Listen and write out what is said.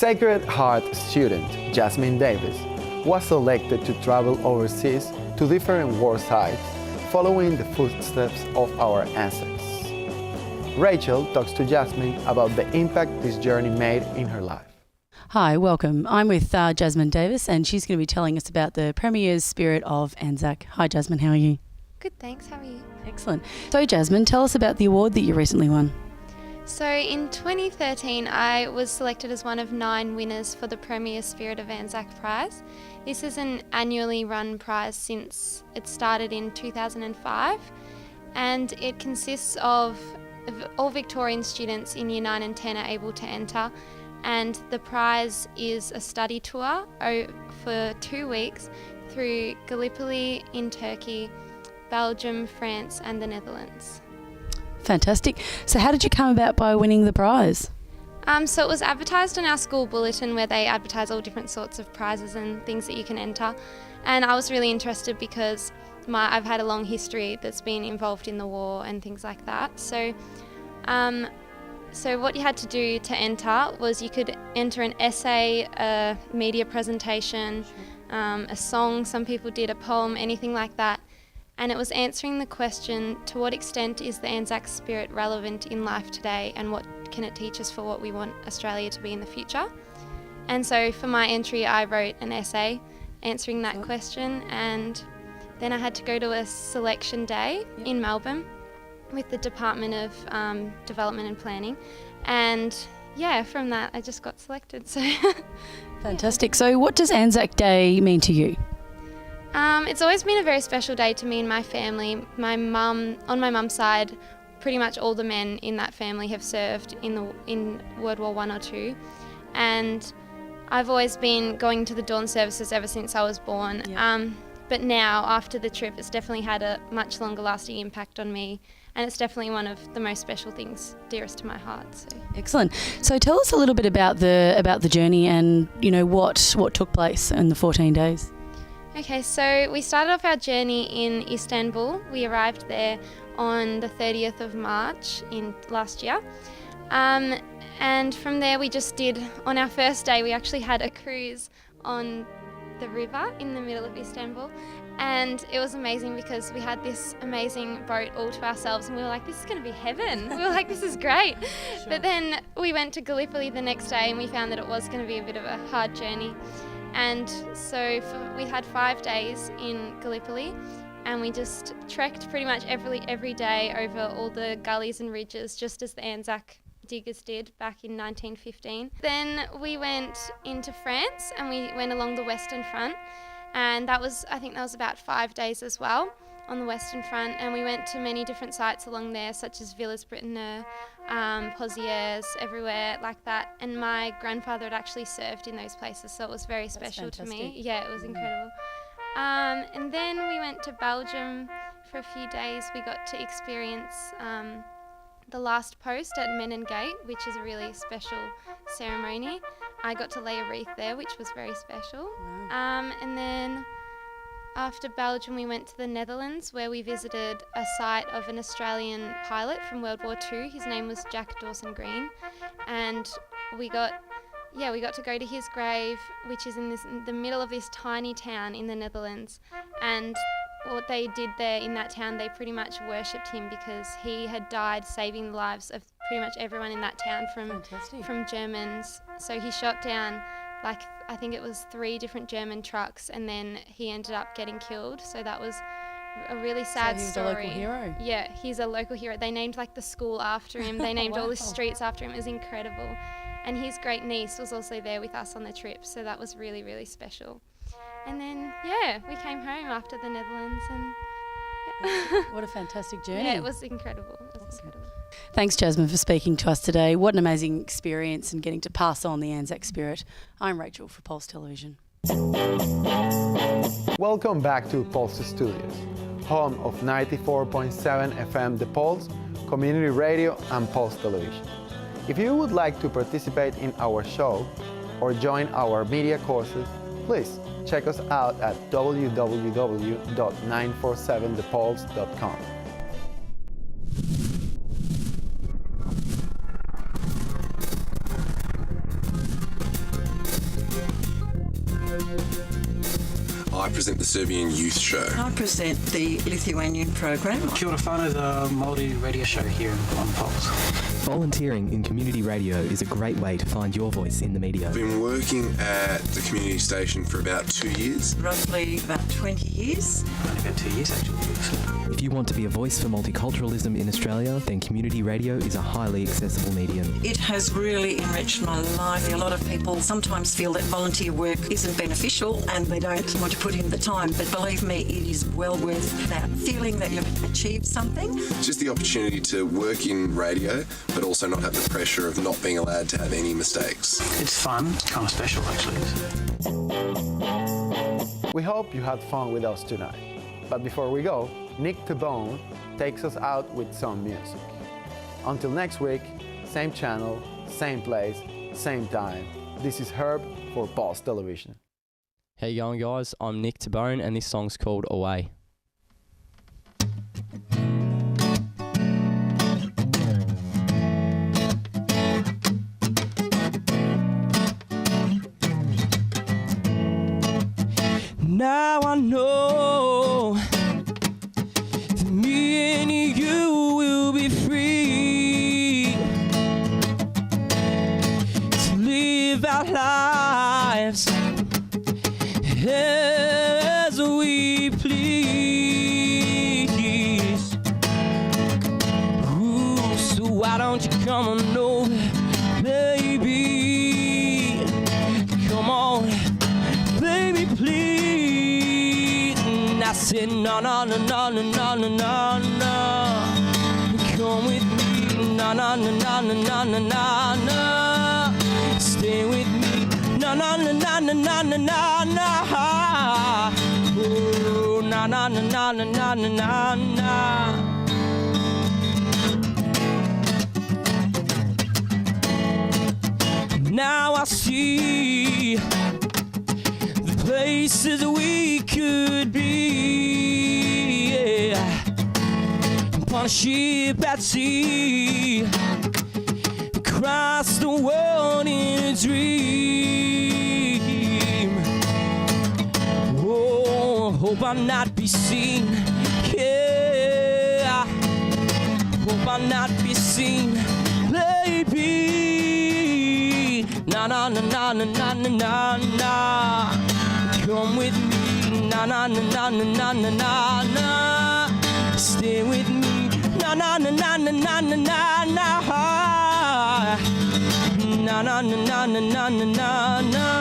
Sacred Heart student Jasmine Davis was selected to travel overseas to different war sites, following the footsteps of our ancestors. Rachel talks to Jasmine about the impact this journey made in her life. Hi, welcome. I'm with Jasmine Davis, and she's going to be telling us about the Premier's Spirit of ANZAC. Hi Jasmine, how are you? Good, thanks. How are you? Excellent. So Jasmine, tell us about the award that you recently won. So in 2013, I was selected as one of 9 winners for the Premier Spirit of ANZAC prize. This is an annually run prize since it started in 2005, and it consists of all Victorian students in Year 9 and 10 are able to enter, and the prize is a study tour for 2 weeks through Gallipoli in Turkey, Belgium, France and the Netherlands. Fantastic. So how did you come about by winning the prize? So it was advertised on our school bulletin, where they advertise all different sorts of prizes and things that you can enter. And I was really interested because I've had a long history that's been involved in the war and things like that. So what you had to do to enter was you could enter an essay, a media presentation, a song, some people did a poem, anything like that. And it was answering the question, to what extent is the ANZAC spirit relevant in life today, and what can it teach us for what we want Australia to be in the future? And so for my entry, I wrote an essay answering that question, and then I had to go to a selection day in Melbourne with the Department of Development and Planning. And yeah, from that I just got selected. So Fantastic. So what does ANZAC Day mean to you? It's always been a very special day to me and my family. On my mum's side, pretty much all the men in that family have served in World War I or II, and I've always been going to the dawn services ever since I was born. But now, after the trip, it's definitely had a much longer lasting impact on me, and it's definitely one of the most special things dearest to my heart. So. Excellent. So tell us a little bit about the journey and what took place in the 14 days. Okay, so we started off our journey in Istanbul. We arrived there on the 30th of March last year. And from there we just did, on our first day, we actually had a cruise on the river in the middle of Istanbul. And it was amazing because we had this amazing boat all to ourselves, and we were like, this is going to be heaven. We were like, this is great. Sure. But then we went to Gallipoli the next day, and we found that it was going to be a bit of a hard journey. And so we had 5 days in Gallipoli, and we just trekked pretty much every day over all the gullies and ridges, just as the ANZAC diggers did back in 1915. Then we went into France, and we went along the Western Front, and I think that was about 5 days as well on the Western Front, and we went to many different sites along there, such as Villers-Bretonneux, Pozières, everywhere like that. And my grandfather had actually served in those places, so it was very special to me. Yeah, it was incredible. And then we went to Belgium for a few days. We got to experience the last post at Menin Gate, which is a really special ceremony. I got to lay a wreath there, which was very special. Wow. And then after Belgium, we went to the Netherlands, where we visited a site of an Australian pilot from World War II. His name was Jack Dawson Green, and we got to go to his grave, which is in the middle of this tiny town in the Netherlands. And what they did there in that town, they pretty much worshipped him because he had died saving the lives of pretty much everyone in that town from Germans. So he shot down, I think it was 3 different German trucks, and then he ended up getting killed. So that was a really sad story. So he's a local hero? Yeah, he's a local hero. They named the school after him. They named all the streets after him. It was incredible. And his great niece was also there with us on the trip, so that was really, really special. And then, we came home after the Netherlands, and What a fantastic journey. Yeah, it was incredible. Thanks, Jasmine, for speaking to us today. What an amazing experience and getting to pass on the ANZAC spirit. I'm Rachel for Pulse Television. Welcome back to Pulse Studios, home of 94.7 FM The Pulse, community radio and Pulse Television. If you would like to participate in our show or join our media courses, please check us out at www.947thepulse.com. I present the Serbian Youth Show. I present the Lithuanian program. Kia ora whanau, the Māori radio show here on Pulse. Volunteering in community radio is a great way to find your voice in the media. I've been working at the community station for about 2 years. Roughly about 20 years. Only about 2 years actually. If you want to be a voice for multiculturalism in Australia, then community radio is a highly accessible medium. It has really enriched my life. A lot of people sometimes feel that volunteer work isn't beneficial and they don't want to put in the time, but believe me, it is well worth that feeling that you've achieved something. Just the opportunity to work in radio, but also not have the pressure of not being allowed to have any mistakes. It's fun, kind of special actually. We hope you had fun with us tonight. But before we go, Nick Tabone takes us out with some music. Until next week, same channel, same place, same time. This is Herb for Pulse Television. How you going, guys? I'm Nick Tabone and this song's called Away. Now I know that me and you will be free to live our lives as we please. Ooh, so why don't you come on over, baby? Come on, baby, please. And I said, no, no, no, no, no, no, no, no, no. Come with me, no, no, no, no, no, no, no, no, no. Stay with me. Na na na na na na na na na. Oh, na na na na na na na na na. Now I see the places we could be, yeah. Upon a ship at sea, across the world in a dream. Oh, hope I'll not be seen, yeah. Hope I'll not be seen, baby. Na na na na na na na na na. Come with me, na na na na na na na na na. Stay with me, na na na na na na na na na. Na na na na na na na na.